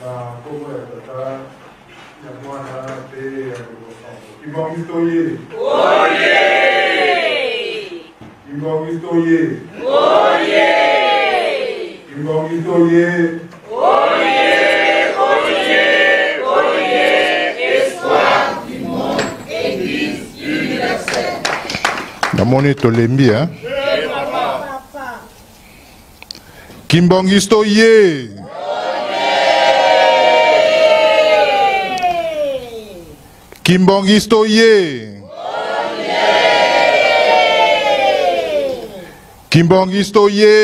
na kombo ya tata ya mwana pe ya libosango. Kimbongistoye. Oye! Kimbongistoye. Oye! Kimbongistoye. Oye! Oye! Oye! Espoir du monde, Église universelle. Namoni tolembi, hein? Kimbongistoye. Kimbongistoye. Kimbongistoye.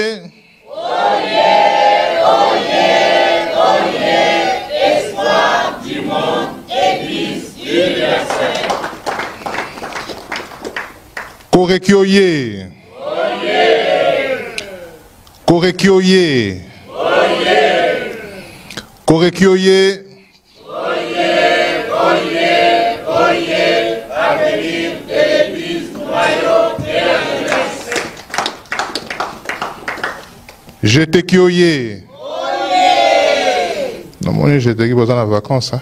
Espoir du monde, Église universelle. Korekioye. Korekioye. Korekioye. Avenir de l'Église, noyau de la jeunesse. Jetekioye. Non, moi j'étais qui en vacances. Hein.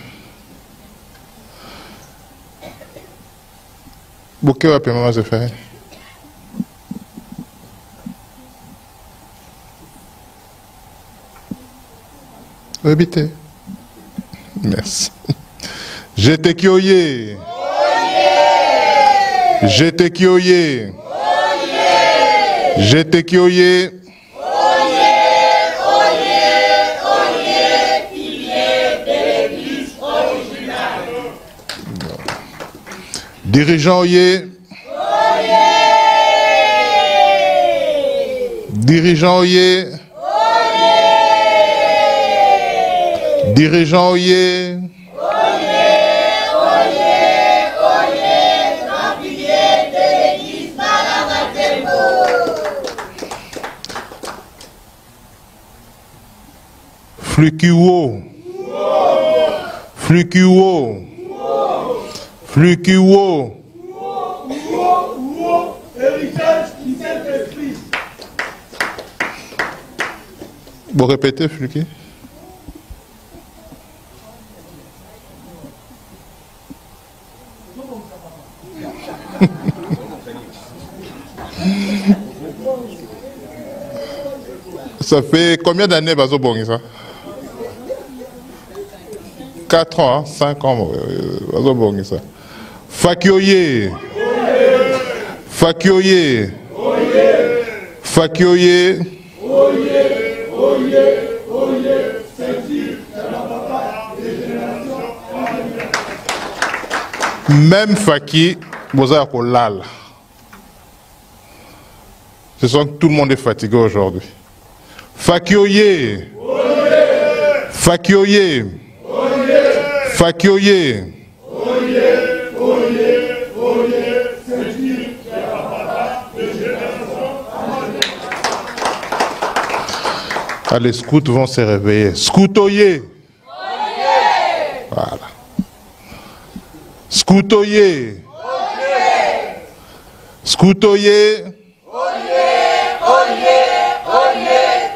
Bouquet va maman se faire. Habitez. Merci. Jetekioye. Jetekioye. Jetekioye. Dirigeant Oye. Dirigeant Oye. Dirigeant Oye. Flukiwo. Flukiwo. Flukiwo. Héritage du Saint-Esprit. Vous répétez, Fluki. Ça fait combien d'années, Bazo Bongisa? 4 ans, hein? 5 ans, Bazo Bongisa. Fakioye. Fakioye. Fakioye. Même Faki, vous avez lal. Je sens que tout le monde est fatigué aujourd'hui. Fakioye. Fakioye. Fakioye. Ah, les scouts vont se réveiller. Scoutoyer. Voilà. Scoutoyer. Scoutoyer.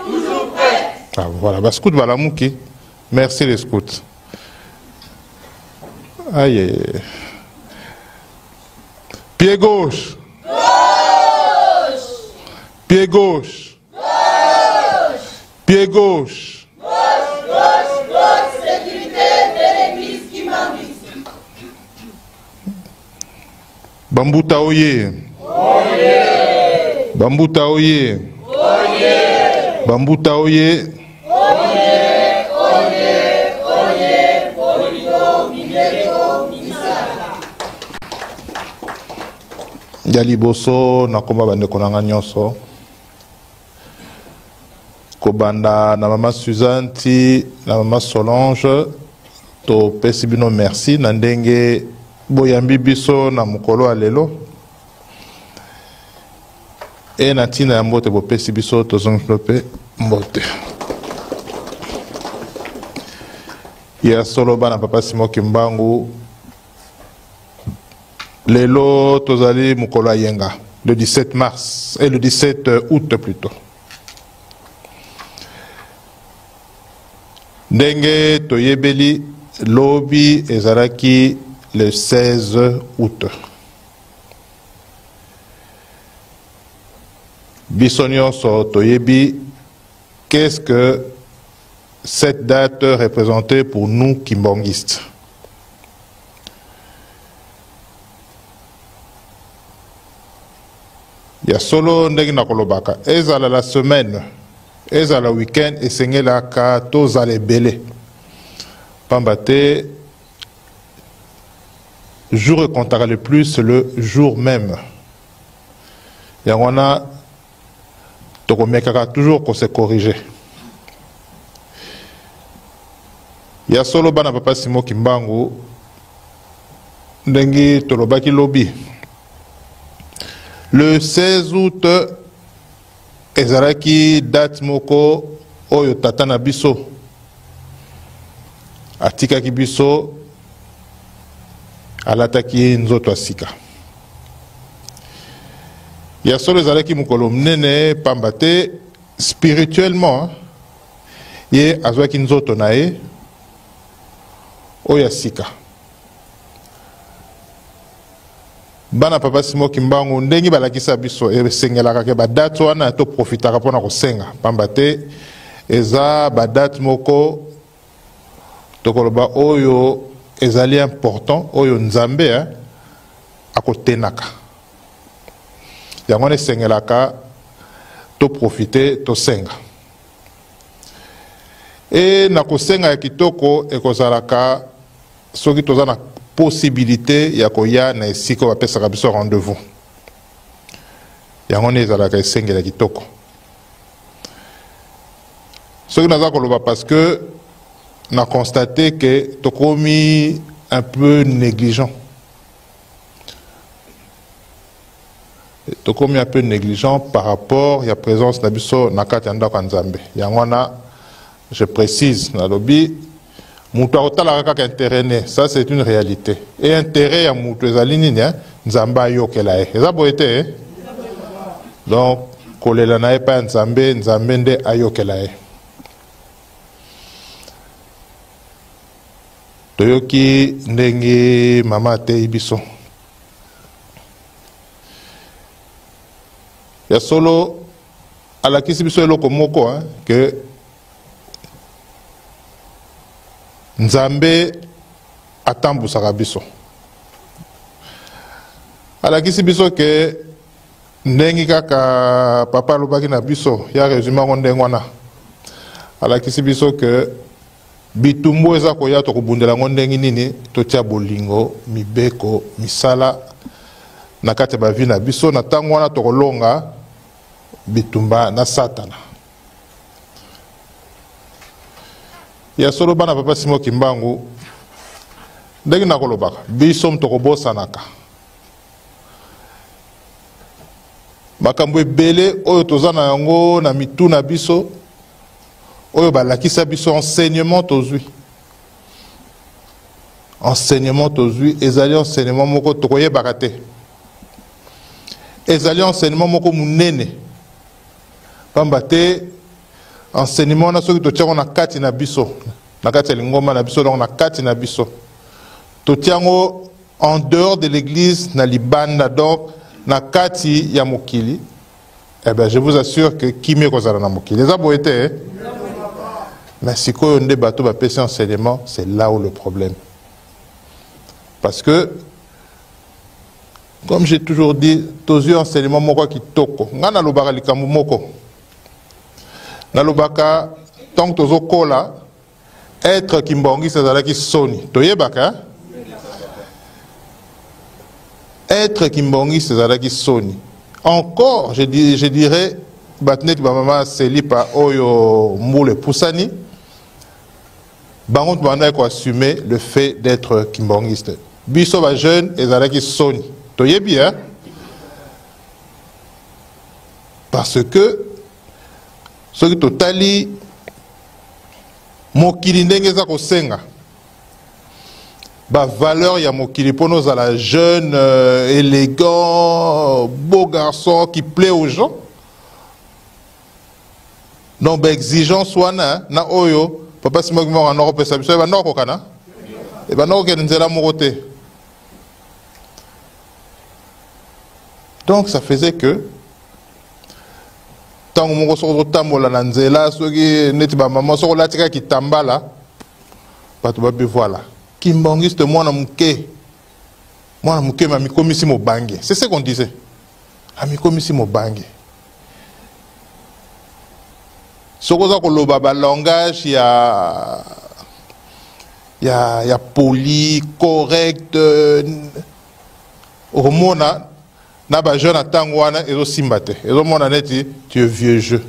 Toujours prêt. Ah, voilà. Bah, scout Balamouki. Merci les scouts. Aïe, aïe, aïe. Pied gauche. Pied gauche. Pied gauche. Sécurité de l'Église qui m'amuse. Bambouta Oye. Bambouta Oye. Bambouta Oye. Yaliboso nakoma bande konanga nyonso. Kobanda na mama Suzanne ti na mama Solange to pesi bino merci na ndenge boyambi biso na mukolo alelo e na tina ya mbote bo pesi biso to zongope mbote ya solo bana papa Simon Kimbangu lelo tozali mukolo ayenga le 17 mars et le 17 août plutôt. Ndenge toyebeli lobi ezalaki le 16 août. Bisonio so toyebi, qu'est-ce que cette date représentait pour nous kimbongistes? Ya solo ndenge na kolobaka ezala la semaine, ezala week-end esengelaka tozala ebele pamba te jour ekontaka le plus le jour même. Yango wana tokomekaka toujours ko se corriger. Ya solo bana papa Simo Kimbangu ndenge tolobaki lobi le 16 août ezalaki date moko oyo tata na biso atikaki biso alataki nzoto asika. Ya solo ezalaki mokolo munene pamba te spirituellement ye azwaki nzoto na ye oyo asika. Bana papa Simo Kimbangu ndenge balakisa biso esengelaka ke badate wana to profitaka mpona kosenga pamba te eza badate moko tokoloba oyo ezali important oyo nzambe akotenaka. Yango wana esengelaka to profite to senga. E na kosenga ya kitoko ekozalaka soki toza na possibilité ya koya na esika bapesaka biso rendez-vous. Yango ezalaka esengela kitoko. Soki naza koloba parce que na constaté que tokomi un peu négligent. Tokomi un peu négligent par rapport à la présence na biso na kati ya ndako ya Nzambe. Yango wana je précise na lobi mutu akotala kaka intérêt, ça c'est une réalité. Et intérêt ya mutu ezali nini Nzambe ayokela ye. Eza boye te. Donc kolela na ye pa Nzambe, Nzambe nde ayokela ye. Toyoki ndenge mama te biso. Ya solo alakisi biso eloko moko que Nzambe atambusaka biso. Alakisi biso ke ndenge kaka papa lobaki na biso ya résumé ngo ndenge wana. Alakisi biso ke bitumbu eza koya tokobundela ngo ndenge nini totia bolingo mibeko misala na kati ba vi na biso na tango wana tokolonga bitumba na satana. Ya solo bana papa Simo Kimbangu ndenge na kolobaka biso mtokobosanaka makambo ebele oyo toza na yango na mitu na biso oyo balakisa biso enseignement tozwi. Enseignement tozwi ezali enseignement moko tokoyebaka te. Ezali enseignement moko munene pamba te enseignement na soki totiango na kati na biso na kati ya lingoma na biso donc na kati na biso totiango en dehors de l'église na libanda donc na kati ya mokili. Eh ben je vous assure que kimi kozala na mokili eza boye te. Mais si on ne bateau va passer enseignement, c'est là où le problème. Parce que, comme j'ai toujours dit, tous les enseignements moko qui toko. Ngana lobaka likambu moko. Na lobaka tant que tozo kola être kimbongi c'est là qui soni. Toyebaka. Être kimbongi c'est là qui soni. Encore, je dirais batnet ba mama selipa oyo moule pusani. Bangot banda ko assumer le fait d'être kimbongiste. Biso ba jeune ezalaki soni. Toyebi parce que ce qui totali mokili ndenge za ko senga. Ba valeur ya mokili pour nous à la jeune élégant beau garçon qui plaît aux gens. Donc exigence wana na oyo papa si moko en Europe ça biso ba noko kana et ba noko ke nzela moko te. Donc ça faisait que tant que mon sort tambola na nzela soki neti ba maman soko latika ki tambala ba to ba be voilà kimbangiste mwana muke ma mikomisi mobange. C'est ce qu'on disait. A mikomisi mobange. Sokoza koloba ba langage ya poli, correct, hormona na ba jeune atango wana ezo simbate. Ezo mona neti tu es vieux jeu.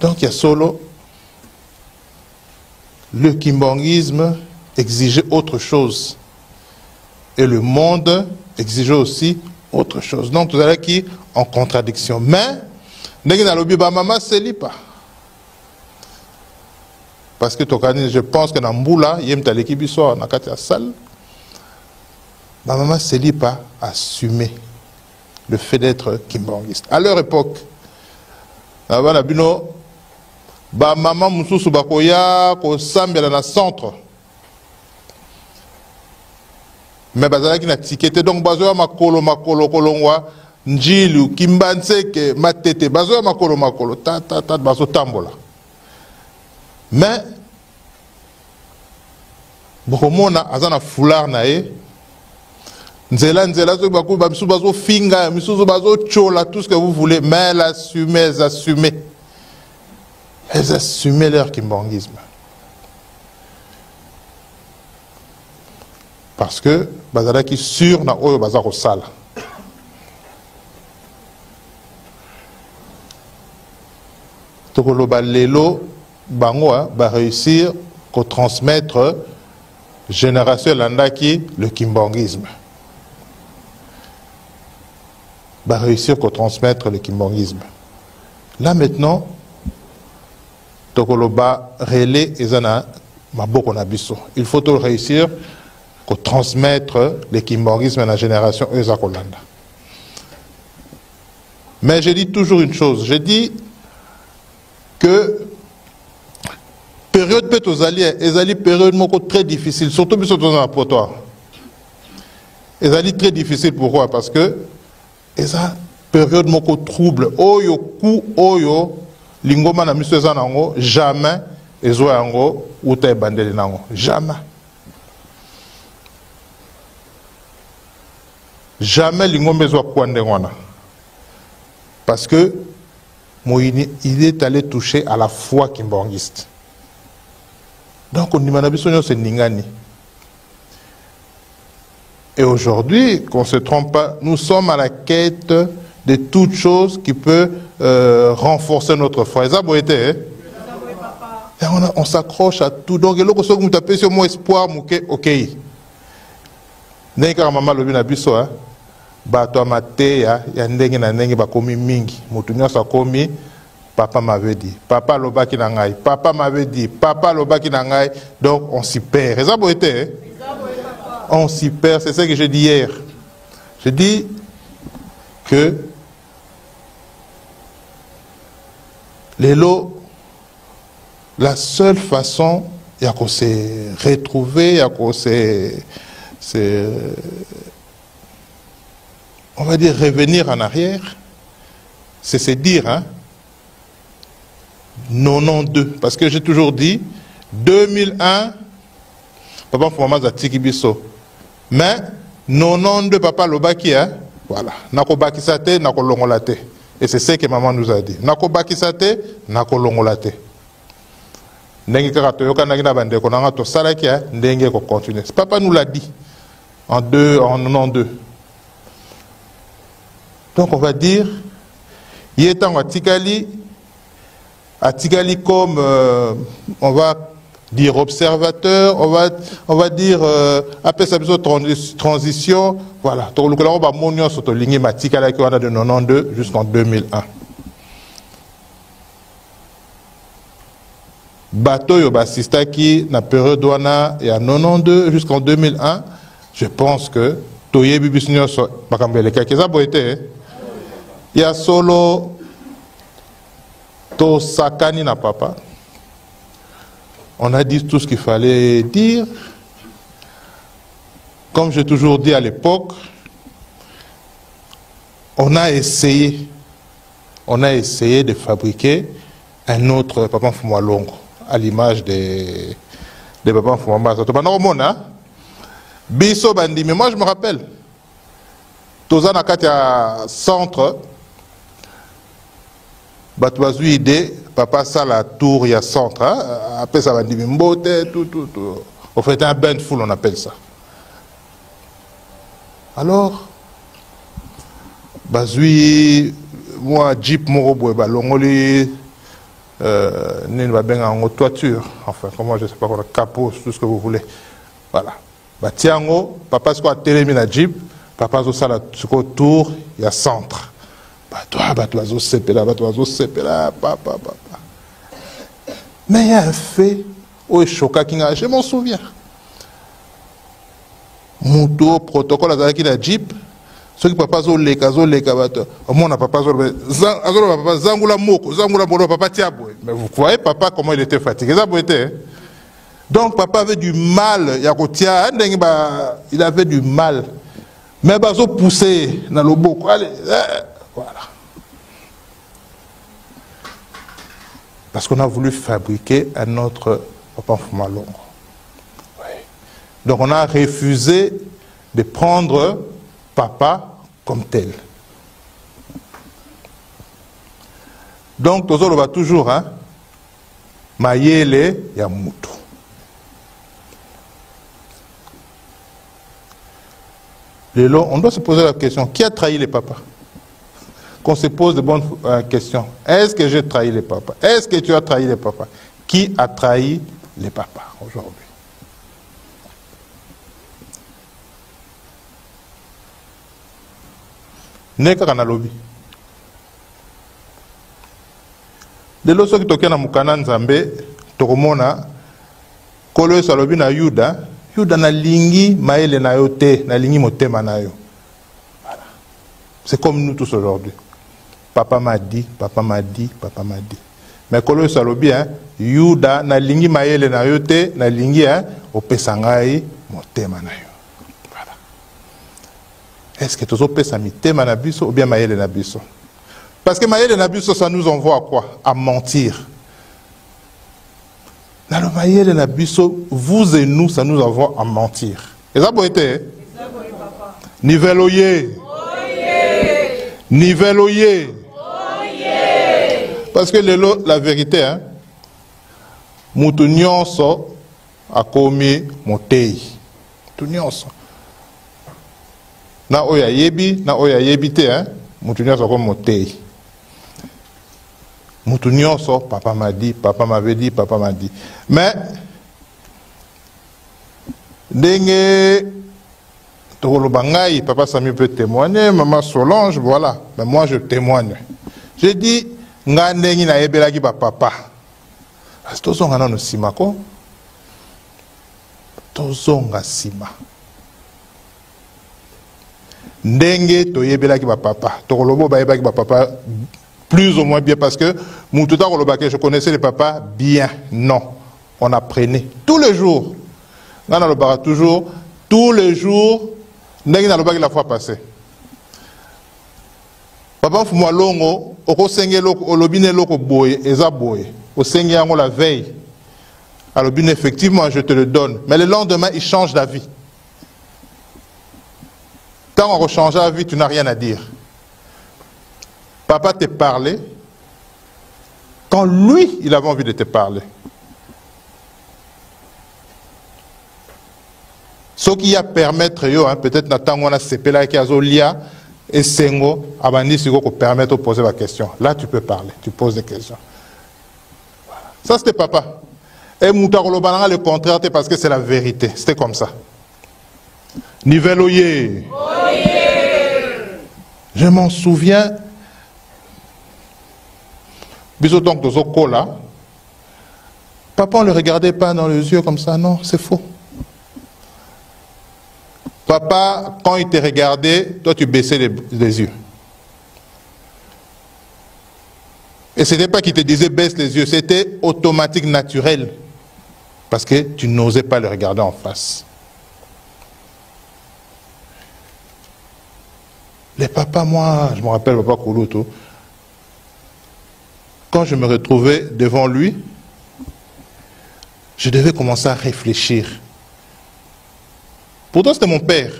Donc il y a solo le kimbangisme exigeait autre chose et le monde exigeait aussi autre chose. Donc tout à l'heure qui en contradiction. Mais maman se pas. Parce que je pense que dans Mboula, il y a une équipe qui sort dans la salle. Maman se pas assumer le fait d'être kimbangiste. À leur époque, avant la bino, maman mususu bakoya ko sambela na centre. Mais bazala ki na tikete donc bazo makolo kolongwa njilu kimbanseke matete bazo makolo ta bazo tambola. Mais bokomona azana foulard na e nzela zo baku bamisu bazo finga misuzu bazo chola tout ce que vous voulez mais elles assumaient leur kimbangisme. Parce que bazala qui sur na oyo bazako sala. Tokolo balelo bango ba réussir ko transmettre génération landaki le kimbangisme. Ba réussir ko transmettre le kimbangisme. Là maintenant Tokoloba relais ezana maboko na biso. Il faut tout réussir pour transmettre le kimbangisme à la génération Ezakolanda. Mais je dis toujours une chose, je dis que période peut aux alliés, les période très difficile, surtout dans un potoir. Les alliés très difficile pourquoi? Parce que les période trouble, oyo ku oyo lingoma na miso zanango jamais ezo yango uta bandeli nango jamais. Jamais l'ingombe soit kwandengwana. Parce que il est allé toucher à la foi kimbangiste. Donc on dit manabisonyo c'est ningani. Et aujourd'hui, qu'on ne se trompe pas, nous sommes à la quête de toute chose qui peut renforcer notre foi. Ça a été, hein? On s'accroche à tout. Donc, il faut que vous tapez sur mon espoir, ok. N'est-ce pas maman le bien abisso, hein? Bato amate ya ndenge na ndenge bakomi mingi. Mutunyo sa komi, papa m'avait dit. Papa lobaki na ngai. Papa m'avait dit. Papa lobaki na ngai. Donc, on s'y perd. Ça a été, hein? On s'y perd, c'est ce que j'ai dit hier. J'ai dit que les lots, la seule façon, il y a qu'on s'est retrouvé, il y a qu'on s'est, on va dire, revenir en arrière, c'est se dire, hein, 92, parce que j'ai toujours dit, 2001, papa Fouama Zatiki Bisso. Mais 92 papa lobaki, hein, voilà. Nako bakisate, nako longolate. Et c'est ce que maman nous a dit. Nako bakisate, nako longolate. Ndenge kaka toyoka nagi na bande ko nanga to salaki, hein, ndenge ko continuer. Papa nous l'a dit en 92. Donc on va dire, il est en Atikali comme on va dire observateur, on va dire après ça transition, voilà. Donc on va monter sur la ligne Matikala qui a de 92 jusqu'en 2001. Bateau yo basista qui na période douana et à 92 jusqu'en 2001, je pense que Toye Bibisnyo so makambele kakeza boete. Il y a solo to sakani na papa. On a dit tout ce qu'il fallait dire. Comme j'ai toujours dit à l'époque, on a essayé de fabriquer un autre Papa Mfumwa Longo, à l'image des Papa Mfumwa Mbaza. Biso Bandi, mais moi je me rappelle, Tozana Katia centre, Batouazou idée, Papa ça la tour, il y a centre, après ça Bandi Mbote, tout. On fait un bain de foule, on appelle ça. Alors, Bazoui, moi, Jeep Morobo, Longoli, en toiture, enfin, comment je sais pas, capot, tout ce que vous voulez. Voilà. Tiango, papa, ce qu'on a téléminé à Jeep, papa, ça, la tour, il y a centre. Toi, papa. Mais il y a un fait, je m'en souviens. Mouto, protocole, azaki na Jeep, ceux qui papa zo leka, mon papa zangula moko, zangula bolo, papa tiaboué. Mais vous voyez papa comment il était fatigué, ça était. Donc papa avait du mal, il avait du mal. Mais bazo poussé dans le boko, allez, voilà. Parce qu'on a voulu fabriquer un autre Papa Mfumwa Longo. Donc on a refusé de prendre papa comme tel. Donc Tozolo va toujours, hein, Mayele Yamutu. On doit se poser la question, qui a trahi les papas? Qu'on se pose de bonnes questions. Est-ce que j'ai trahi les papas? Est-ce que tu as trahi les papas? Qui a trahi les papas aujourd'hui? Neka kana lobi. Lelo soki toke na mukana nzambe tokomona kolo eso alobi na Yuda na lingi maele na yo te, na lingi motema na yo. Voilà. C'est comme nous tous aujourd'hui. Papa m'a dit. Mais kolo eso alobi Yuda na lingi maele na yo te, na lingi opesa ngai motema na yo. Est-ce que tu as pesa mitema na biso ou bien maëlle na biso? Parce que maëlle na biso, ça nous envoie à quoi? À mentir. Dans le maëlle na biso, vous et nous, ça nous envoie à mentir. Et ça peut être niveloyer. Niveloyer. Parce que la vérité, hein, mutu nyonso akomi motei. Mutu nyonso. Na oya yebi, na oya yebite, hein, mutu nyonso comme motei. Mutu nyonso, papa m'a dit, papa m'avait dit, papa m'a dit. Mais, ndenge, Tokolobangaï, papa Samy peut témoigner, maman Solange, voilà. Mais moi je témoigne. J'ai dit, nga ndengi na yebelaki ba papa. Tozonga na no sima ko. Tozonga sima. Ndenge toyebelaki ba papa. Tokolobo ba yebaki ba papa plus ou moins bien parce que Moutouta Kolobake, je connaissais les papas bien. Non. On apprenait tous les jours. Là, on le toujours tous les jours. Ndenge na lobaki la fois passée. Papa Mfumwa Longo, oko senge loko, olobine loko boye, eza boye. Au senge yango la veille. Alobine, effectivement, je te le donne. Mais le lendemain, il change d'avis. Quand on rechange la vie, tu n'as rien à dire. Papa te parlait quand lui, il avait envie de te parler. Ce qui a permettre, peut-être Nathan, on a sepelé qui a zolia et sengo, abandi si vous permettre de poser la question. Là, tu peux parler, tu poses des questions. Voilà. Ça, c'était papa. Et Moutarolobananga, le contraire, parce que c'est la vérité. C'était comme ça. Niveloyer. Je m'en souviens. Bisous donc de Zokola. Papa, on ne le regardait pas dans les yeux comme ça. Non, c'est faux. Papa, quand il te regardait, toi tu baissais les yeux. Et ce n'était pas qu'il te disait baisse les yeux, c'était automatique, naturel. Parce que tu n'osais pas le regarder en face. Les papas, moi, je me rappelle papa Koulouto, quand je me retrouvais devant lui, je devais commencer à réfléchir. Pourtant, c'était mon père.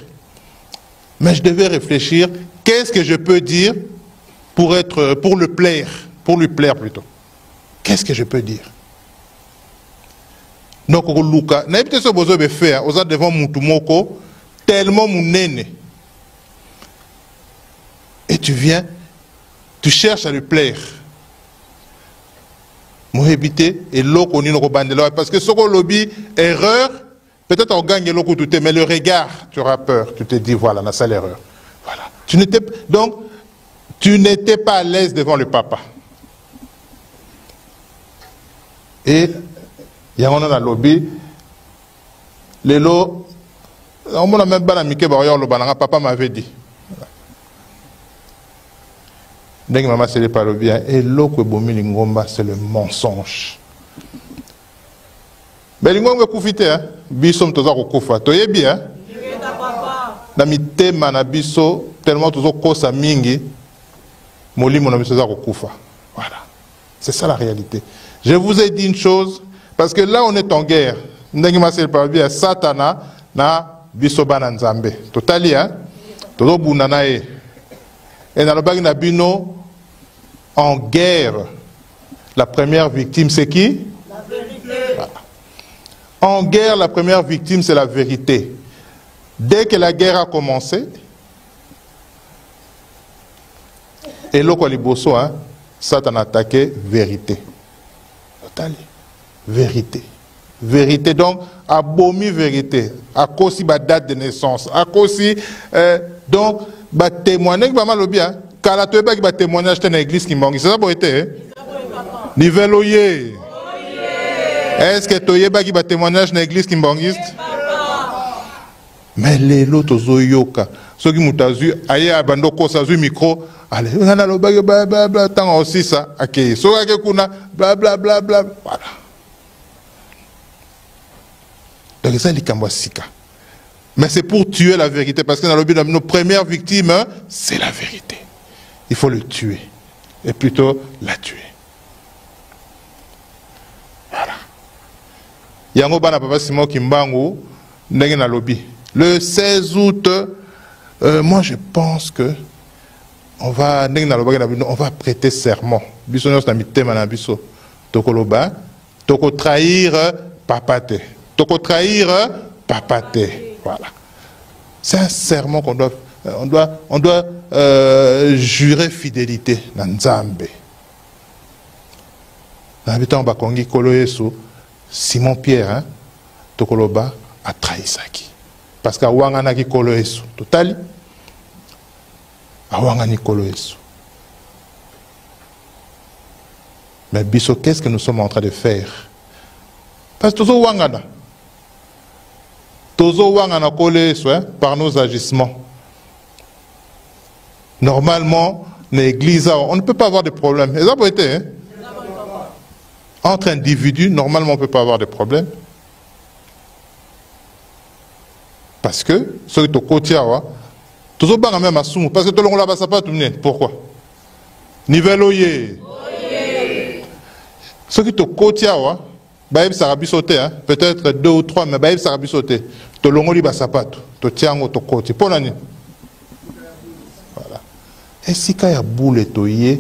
Mais je devais réfléchir, qu'est-ce que je peux dire pour lui plaire plutôt. Qu'est-ce que je peux dire? Donc, Luka, n'habitez ce besoin de faire, aux devant Moutoumoko, tellement mon aîné. Et tu viens, tu cherches à lui plaire. Mohébité et l'autre parce que ce qu'on lobby, erreur, peut-être on gagne l'autre tout mais le regard, tu auras peur. Tu te dis, voilà, on a ça l'erreur. Voilà. Donc, tu n'étais pas à l'aise devant le papa. Et il y a un lobby, les lots, on n'a même pas la Mickey Barrière, le balanga, papa m'avait dit. Dès que maman s'est pas le bien, et l'autre bomilingomba, c'est le mensonge. Mais l'ingomba koufité, hein, bisom toza kokufa, toye bien. Na mite manabiso tellement tozo kosa mingi, molimo na biso za kokufa. Voilà, c'est ça la réalité. Je vous ai dit une chose, parce que là on est en guerre. Ndenge masel pas bien, Satana na biso bana nzambe. Totali, hein, tozo bunana e. Et dans le bag Nabino, en guerre, la première victime, c'est qui? La vérité. Voilà. En guerre, la première victime, c'est la vérité. Dès que la guerre a commencé, et l'Okoliboso, hein, Satan a attaqué vérité. Vérité. Vérité, donc, abomi vérité. À cause de la date de naissance. À cause donc, bah témoigner que maman le bien car la toeba qui va témoigner dans l'église qui manque c'est ça pour être niveloyer est-ce que toyeba qui va témoigner dans l'église qui manque mais les autres zoyoka ceux qui mutazu aye abando ko sa zu micro allez on a le bag bla bla bla tant aussi ça ok so que kuna bla bla bla bla voilà donc ça likambo sika. Mais c'est pour tuer la vérité, parce que dans le but de nos premières victimes, c'est la vérité. Il faut le tuer, et plutôt la tuer. Voilà. Yango bana papa Simon Kimbangu, ndenge na lobby. Le 16 août, moi je pense que on va prêter serment. Biso nos na mitema na biso. Tokoloba, toko trahir papate. Toko trahir papate. Voilà. C'est un serment qu'on doit, on doit jurer fidélité dans Nzambe. L'habitant Bakongi Kolo Yesu, Simon Pierre, hein, Tokoloba a trahi Saki. Parce qu'à Wanganaki Kolo Yesu, totali, à Wangani Kolo Yesu. Mais Bisso, qu'est-ce que nous sommes en train de faire? Parce que tout ça Wangana. Tozo wangana kole par nos agissements. Normalement, l'église, on ne peut pas avoir de problème. Et ça peut être, hein? Entre individus, normalement, on ne peut pas avoir de problème. Parce que, ceux qui sont côtiers, tozo banga même à soumou. Parce que tout le monde là-bas, ça pas tout le monde. Pourquoi? Niveloyer. Ceux qui sont côtiers, Baïb Sarabi sauté, peut-être 2 ou 3, mais Baïb Sarabi sauté. To longoli basapato, to tiango to koti. Pour l'année. Voilà. Et si kaya boule toye,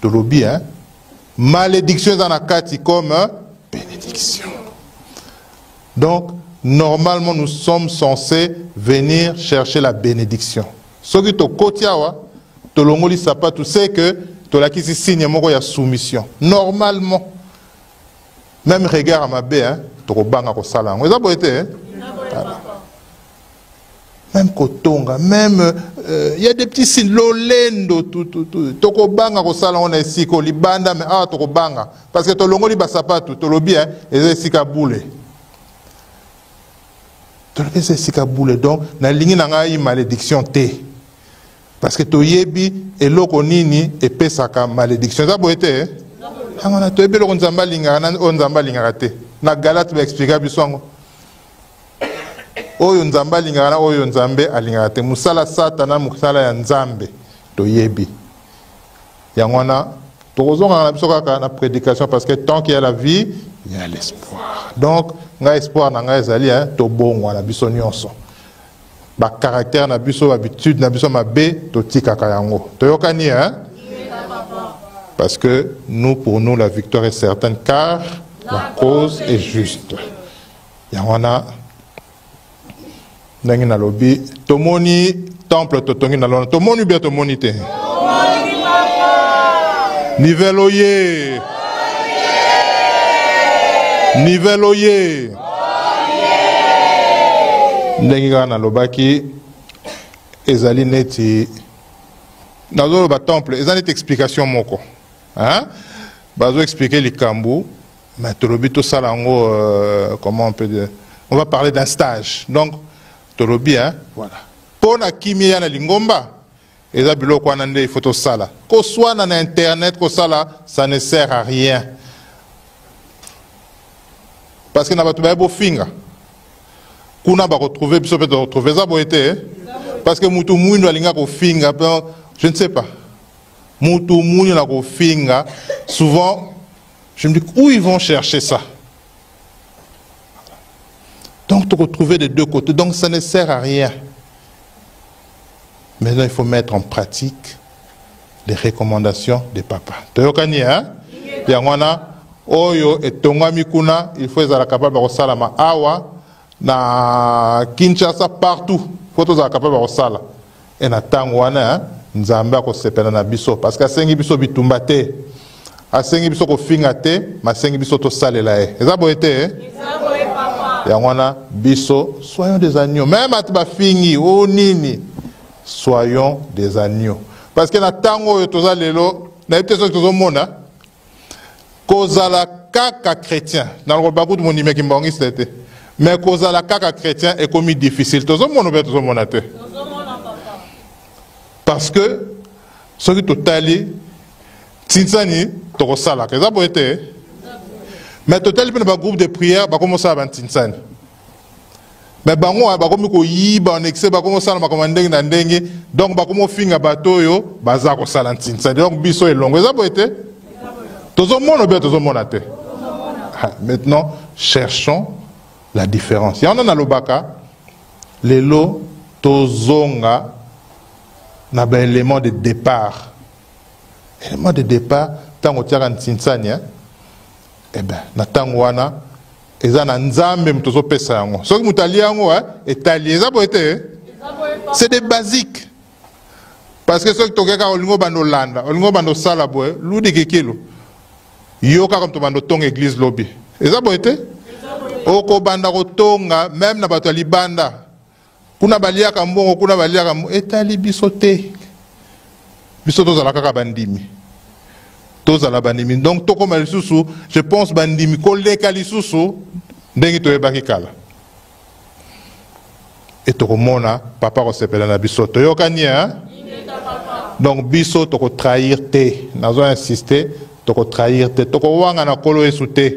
to lobby, hein, malédiction dans la kati comme bénédiction. Donc, normalement, nous sommes censés venir chercher la bénédiction. Ce qui to kotiawa, to longoli sapato, c'est que to la kisi signe moko ya soumission. Normalement. Même regard à ma bé, hein, to banga ko sala. Vous avez été, hein? Voilà. Même Kotonga, même il y a des petits signes lolendo tout toko banga ko sala on est ici ko libanda mais ah toko banga parce que to longo li basapatu to lobi hein et sika boule. To lobi c'est sika boule donc na lingi na ngai malédiction té. Parce que to yebi eloko nini epesaka malédiction. Ça bo été hein? On a to yebi lo nzamba linga na nzamba linga raté. na Galate ba expliquer biso ngo oyo nzambe alingaka na oyo nzambe alingaka te musala satana musala ya nzambe toyebi yango wana tokozonga na biso kaka na prédication parce que tant qu'il y a la vie il y a l'espoir. Donc nga espoir na nga ezali tobongwa na biso nyonso ba caractère na biso habitude na biso mabe totikaka yango toyokani parce que nous pour nous la victoire est certaine car la cause est juste yango wana ndenge na lobi tomoni temple totongi na lona tomoni bien tomoni te niveloye niveloye ndenge kaka na lobaki ezali neti nazoloba temple ezali neti explication moko bazo expliquer likambu mais tolobi tosala yango comment on peut dire on va parler d'un stage donc tolobi voilà pona kimia na lingomba eza biloko wana nde il faut tosala ko soit na internet ko sala ça ne sert à rien parce que na bato ba bofinga kuna ba retrouver biso peut retrouver ça boité parce que mutu muindo alinga ko finga je ne sais pas mutu muindo na ko finga souvent je me dis où ils vont chercher ça. Donc, te retrouver des deux côtés. Donc, ça ne sert à rien. Maintenant, il faut mettre en pratique les recommandations des papas. Toyokani, Yangwana, Oyo et Tongami Kuna, il faut être capable de salama awa, na Kinshasa partout. Il faut être capable de sala. Et na Tangwana, Nzamba ko sepena na biso. Parce que sengi biso bitumbate, a sengi biso ko fingate, ma sengi biso to sale la e. Eza boete, Yangwana biso, soyons des agneaux. Même à tiba fingi, oh nini, soyons des agneaux. Parce que na tango yotoza lelo, na yete so tozo mona, kozala kaka chrétien. Na lo baku de mon ime ki mbongi c'était. Mais kozala kaka chrétien est comme difficile. Tozo mona be tozo mona te. Parce que ce qui totali tinsani toko sala, keza boete. Mais total pe na groupe de prière ba commencer à bantinsani. Mais bango ba komi ko yiba en excès ba commencer à commander na ndenge donc ba komo finga bato yo baza ko sala ntinsani. Donc biso elongo eza boete. Tozo mona be tozo mona te. Maintenant cherchons la différence. Il y en a na lobaka lelo tozonga na ba élément de départ. Élément de départ tango tiaka ntinsani eh ben na tango wana eza na nzambe mtozo pesa yango soki mutali yango etali eza boete c'est des basiques parce que soki tokeka olingo bando landa olingo bando sala boye ludi kekelo yoka comme to bando tonga église lobby eza boete oko banda ko tonga même na bato libanda kuna baliaka mbongo kuna baliaka etali biso te biso tozala kaka bandimi. Donc, tout comme je pense bandimi koleka lisusu ndengi toyebaki kala. Et to komona papa ko sepela na biso toyokani donc biso to ko trahir te. Nazo insister to ko trahir te. To ko wanga na kolo esute.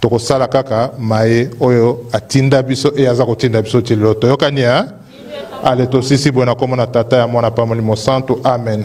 To ko sala kaka mae oyo atinda biso e aza ko tinda biso tilo toyokani Allez to sisi bona komona tata ya mwana pamoli mo santo amen.